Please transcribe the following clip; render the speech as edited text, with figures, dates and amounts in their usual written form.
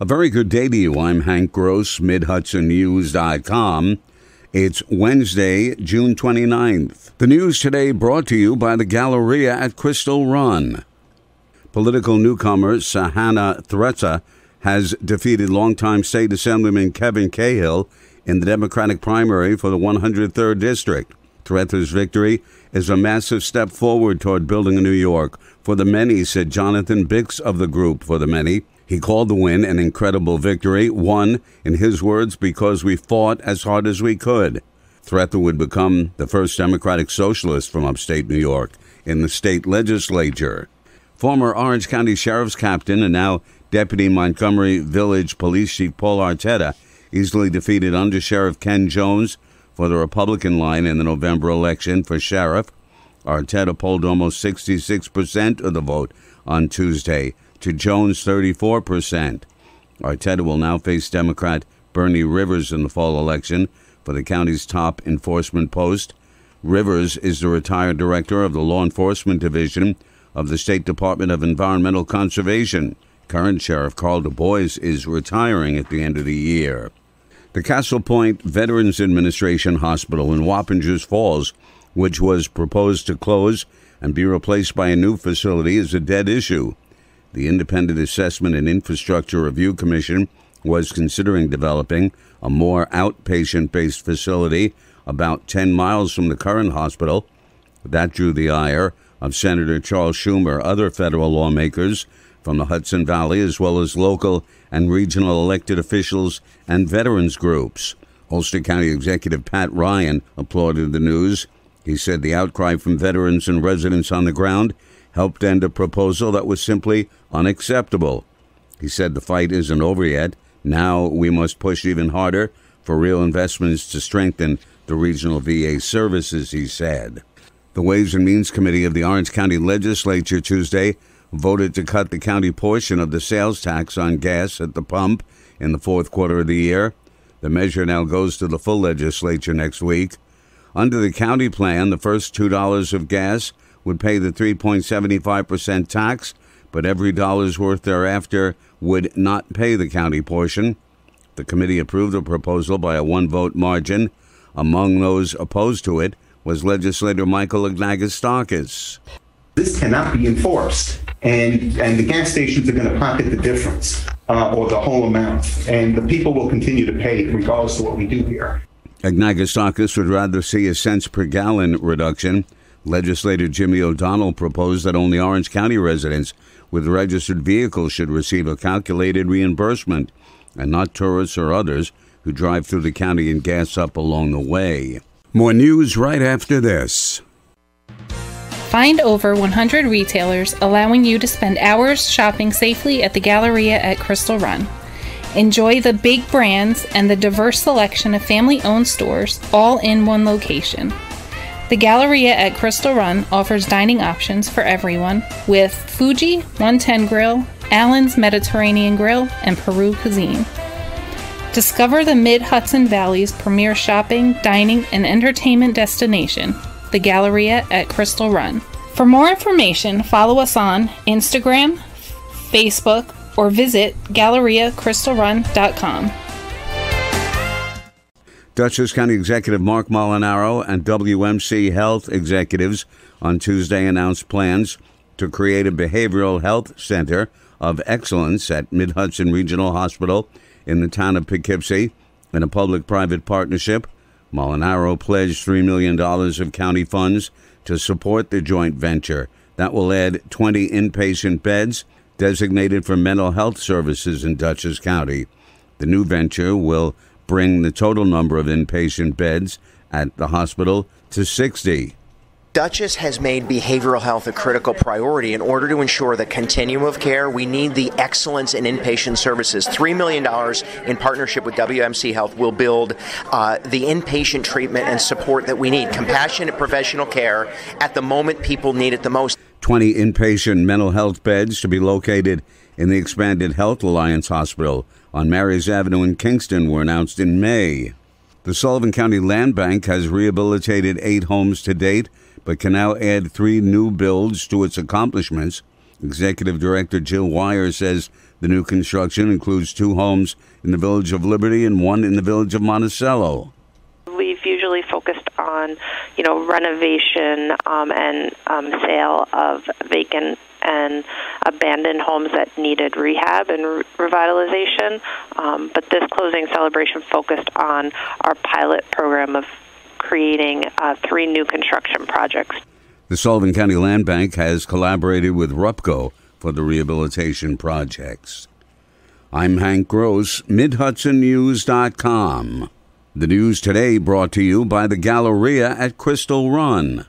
A very good day to you. I'm Hank Gross, MidHudsonNews.com. It's Wednesday, June 29th. The news today brought to you by the Galleria at Crystal Run. Political newcomer Sahana Thretsa has defeated longtime State Assemblyman Kevin Cahill in the Democratic primary for the 103rd District. Thretsa's victory is a massive step forward toward building a New York for the many, said Jonathan Bix of the group For the Many. He called the win an incredible victory, won, in his words, because we fought as hard as we could. Thretsa would become the first Democratic socialist from upstate New York in the state legislature. Former Orange County Sheriff's Captain and now Deputy Montgomery Village Police Chief Paul Arteta easily defeated Under Sheriff Ken Jones for the Republican line in the November election for sheriff. Arteta polled almost 66% of the vote on Tuesday, to Jones' 34%. Arteta will now face Democrat Bernie Rivers in the fall election for the county's top enforcement post. Rivers is the retired director of the Law Enforcement Division of the State Department of Environmental Conservation. Current Sheriff Carl Du Bois is retiring at the end of the year. The Castle Point Veterans Administration Hospital in Wappingers Falls, which was proposed to close and be replaced by a new facility, is a dead issue. The Independent Assessment and Infrastructure Review Commission was considering developing a more outpatient-based facility about 10 miles from the current hospital. That drew the ire of Senator Charles Schumer, other federal lawmakers from the Hudson Valley, as well as local and regional elected officials and veterans groups. Ulster County Executive Pat Ryan applauded the news. He said the outcry from veterans and residents on the ground helped end a proposal that was simply unacceptable. He said the fight isn't over yet. Now we must push even harder for real investments to strengthen the regional VA services, he said. The Ways and Means Committee of the Orange County Legislature Tuesday voted to cut the county portion of the sales tax on gas at the pump in the fourth quarter of the year. The measure now goes to the full legislature next week. Under the county plan, the first $2 of gas would pay the 3.75% tax, but every dollar's worth thereafter would not pay the county portion. The committee approved the proposal by a one-vote margin. Among those opposed to it was legislator Michael Agnagostakis. This cannot be enforced, and the gas stations are going to pocket the difference or the whole amount, and the people will continue to pay regardless of what we do here. Agnagostakis would rather see a cents per gallon reduction. Legislator Jimmy O'Donnell proposed that only Orange County residents with registered vehicles should receive a calculated reimbursement, and not tourists or others who drive through the county and gas up along the way. More news right after this. Find over 100 retailers allowing you to spend hours shopping safely at the Galleria at Crystal Run. Enjoy the big brands and the diverse selection of family-owned stores all in one location. The Galleria at Crystal Run offers dining options for everyone with Fuji, 110 Grill, Allen's Mediterranean Grill, and Peru Cuisine. Discover the Mid-Hudson Valley's premier shopping, dining, and entertainment destination, the Galleria at Crystal Run. For more information, follow us on Instagram, Facebook, or visit GalleriaCrystalRun.com. Dutchess County Executive Mark Molinaro and WMC Health executives on Tuesday announced plans to create a behavioral health center of excellence at Mid-Hudson Regional Hospital in the town of Poughkeepsie in a public-private partnership. Molinaro pledged $3 million of county funds to support the joint venture. That will add 20 inpatient beds designated for mental health services in Dutchess County. The new venture will bring the total number of inpatient beds at the hospital to 60. Dutchess has made behavioral health a critical priority. In order to ensure the continuum of care, we need the excellence in inpatient services. $3 million in partnership with WMC Health will build the inpatient treatment and support that we need. Compassionate professional care at the moment people need it the most. 20 inpatient mental health beds to be located in the expanded Health Alliance Hospital on Marys Avenue in Kingston were announced in May. The Sullivan County Land Bank has rehabilitated 8 homes to date, but can now add 3 new builds to its accomplishments. Executive Director Jill Wire says The new construction includes 2 homes in the Village of Liberty and 1 in the Village of Monticello. We've usually focused on, renovation and sale of vacant and abandoned homes that needed rehab and revitalization. But this closing celebration focused on our pilot program of creating 3 new construction projects. The Sullivan County Land Bank has collaborated with RUPCO for the rehabilitation projects. I'm Hank Gross, MidHudsonNews.com. The news today brought to you by the Galleria at Crystal Run.